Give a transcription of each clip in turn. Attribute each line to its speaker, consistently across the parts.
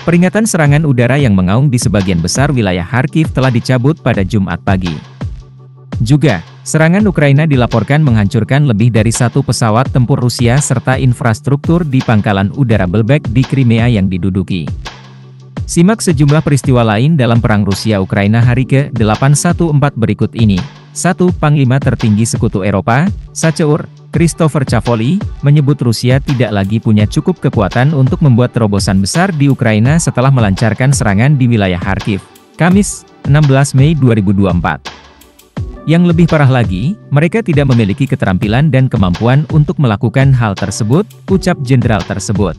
Speaker 1: Peringatan serangan udara yang mengaung di sebagian besar wilayah Kharkiv telah dicabut pada Jumat pagi. Juga, serangan Ukraina dilaporkan menghancurkan lebih dari satu pesawat tempur Rusia serta infrastruktur di pangkalan udara Belbek di Crimea yang diduduki. Simak sejumlah peristiwa lain dalam perang Rusia-Ukraina hari ke-814 berikut ini. 1. Panglima tertinggi Sekutu Eropa, SACEUR, Christopher Cavoli, menyebut Rusia tidak lagi punya cukup kekuatan untuk membuat terobosan besar di Ukraina setelah melancarkan serangan di wilayah Kharkiv, Kamis, 16 Mei 2024. Yang lebih parah lagi, mereka tidak memiliki keterampilan dan kemampuan untuk melakukan hal tersebut, ucap jenderal tersebut.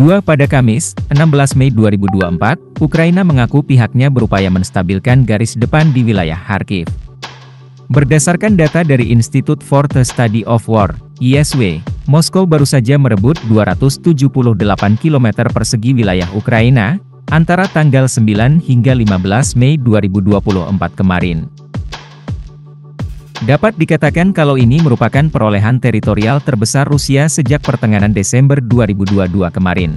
Speaker 1: 2. Pada Kamis, 16 Mei 2024, Ukraina mengaku pihaknya berupaya menstabilkan garis depan di wilayah Kharkiv. Berdasarkan data dari Institute for the Study of War, ISW, Moskow baru saja merebut 278 km persegi wilayah Ukraina, antara tanggal 9 hingga 15 Mei 2024 kemarin. Dapat dikatakan kalau ini merupakan perolehan teritorial terbesar Rusia sejak pertengahan Desember 2022 kemarin.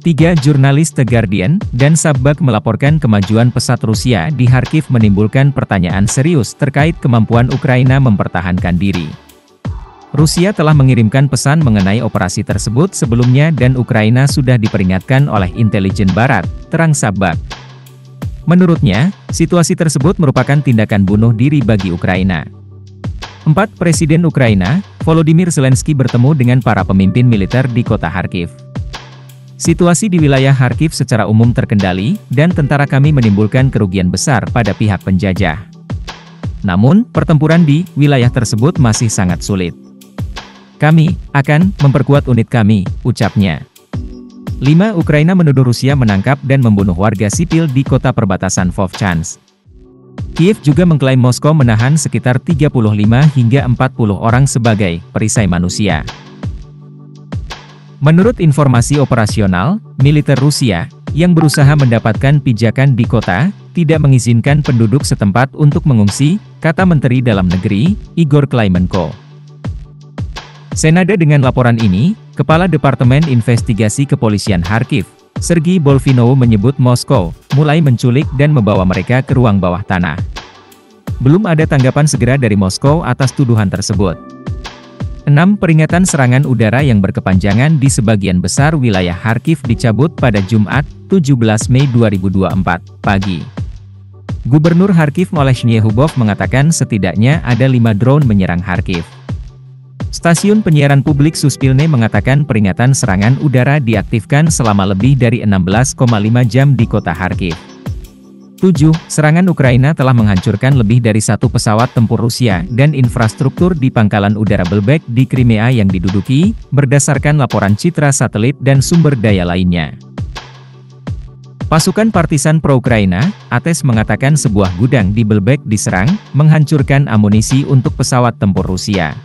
Speaker 1: 3. Jurnalis The Guardian dan Sabbath melaporkan kemajuan pesat Rusia di Kharkiv menimbulkan pertanyaan serius terkait kemampuan Ukraina mempertahankan diri. Rusia telah mengirimkan pesan mengenai operasi tersebut sebelumnya dan Ukraina sudah diperingatkan oleh intelijen Barat, terang Sabbath. Menurutnya, situasi tersebut merupakan tindakan bunuh diri bagi Ukraina. 4. Presiden Ukraina, Volodymyr Zelensky bertemu dengan para pemimpin militer di kota Kharkiv. Situasi di wilayah Kharkiv secara umum terkendali, dan tentara kami menimbulkan kerugian besar pada pihak penjajah. Namun, pertempuran di wilayah tersebut masih sangat sulit. Kami akan memperkuat unit kami, ucapnya. 5. Ukraina menuduh Rusia menangkap dan membunuh warga sipil di kota perbatasan Vovchansk. Kiev juga mengklaim Moskow menahan sekitar 35 hingga 40 orang sebagai perisai manusia. Menurut informasi operasional, militer Rusia, yang berusaha mendapatkan pijakan di kota, tidak mengizinkan penduduk setempat untuk mengungsi, kata Menteri Dalam Negeri, Igor Klimenko. Senada dengan laporan ini, Kepala Departemen Investigasi Kepolisian Kharkiv, Sergei Bolfinov menyebut Moskow mulai menculik dan membawa mereka ke ruang bawah tanah. Belum ada tanggapan segera dari Moskow atas tuduhan tersebut. 6. Peringatan serangan udara yang berkepanjangan di sebagian besar wilayah Kharkiv dicabut pada Jumat, 17 Mei 2024, pagi. Gubernur Kharkiv Olesny Hubov mengatakan setidaknya ada 5 drone menyerang Kharkiv. Stasiun penyiaran publik Suspilne mengatakan peringatan serangan udara diaktifkan selama lebih dari 16,5 jam di kota Kharkiv. 7. Serangan Ukraina telah menghancurkan lebih dari satu pesawat tempur Rusia dan infrastruktur di pangkalan udara Belbek di Crimea yang diduduki, berdasarkan laporan citra satelit dan sumber daya lainnya. Pasukan Partisan Pro-Ukraina, ATES mengatakan sebuah gudang di Belbek diserang, menghancurkan amunisi untuk pesawat tempur Rusia.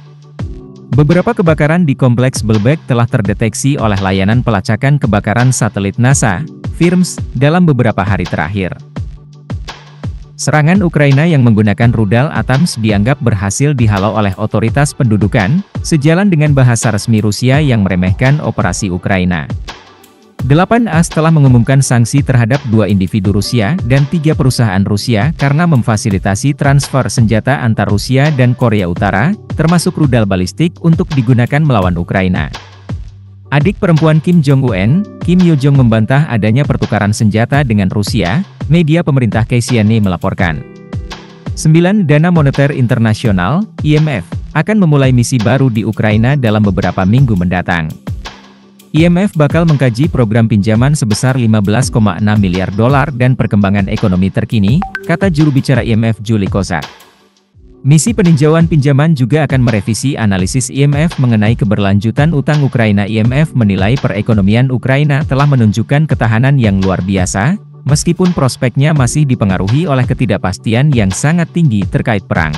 Speaker 1: Beberapa kebakaran di kompleks Belbek telah terdeteksi oleh layanan pelacakan kebakaran satelit NASA, FIRMS, dalam beberapa hari terakhir. Serangan Ukraina yang menggunakan rudal ATACMS dianggap berhasil dihalau oleh otoritas pendudukan, sejalan dengan bahasa resmi Rusia yang meremehkan operasi Ukraina. 8 AS telah mengumumkan sanksi terhadap 2 individu Rusia dan 3 perusahaan Rusia karena memfasilitasi transfer senjata antar Rusia dan Korea Utara, termasuk rudal balistik untuk digunakan melawan Ukraina. Adik perempuan Kim Jong-un, Kim Yo-jong membantah adanya pertukaran senjata dengan Rusia, media pemerintah KCNA melaporkan. 9. Dana Moneter Internasional, IMF, akan memulai misi baru di Ukraina dalam beberapa minggu mendatang. IMF bakal mengkaji program pinjaman sebesar 15,6 miliar dolar dan perkembangan ekonomi terkini, kata juru bicara IMF Julie Kozak. Misi peninjauan pinjaman juga akan merevisi analisis IMF mengenai keberlanjutan utang Ukraina. IMF menilai perekonomian Ukraina telah menunjukkan ketahanan yang luar biasa, meskipun prospeknya masih dipengaruhi oleh ketidakpastian yang sangat tinggi terkait perang.